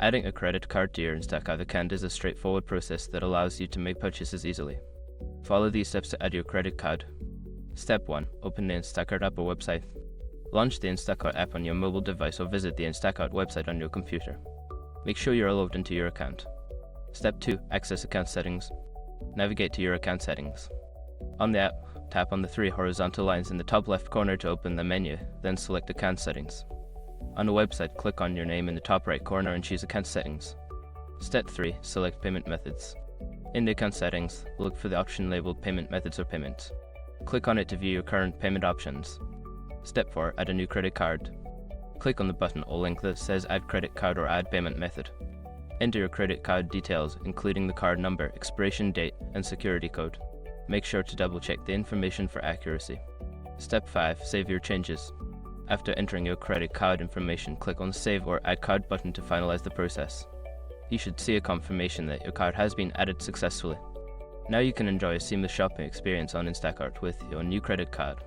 Adding a credit card to your Instacart account is a straightforward process that allows you to make purchases easily. Follow these steps to add your credit card. Step 1. Open the Instacart app or website. Launch the Instacart app on your mobile device or visit the Instacart website on your computer. Make sure you are logged into your account. Step 2. Access account settings. Navigate to your account settings. On the app, tap on the three horizontal lines in the top left corner to open the menu, then select Account Settings. On the website, click on your name in the top right corner and choose Account Settings. Step 3. Select Payment Methods. In the account settings, look for the option labeled Payment Methods or Payments. Click on it to view your current payment options. Step 4. Add a new credit card. Click on the button or link that says Add Credit Card or Add Payment Method. Enter your credit card details, including the card number, expiration date, and security code. Make sure to double-check the information for accuracy. Step 5. Save your changes. After entering your credit card information, click on the Save or Add Card button to finalize the process. You should see a confirmation that your card has been added successfully. Now you can enjoy a seamless shopping experience on Instacart with your new credit card.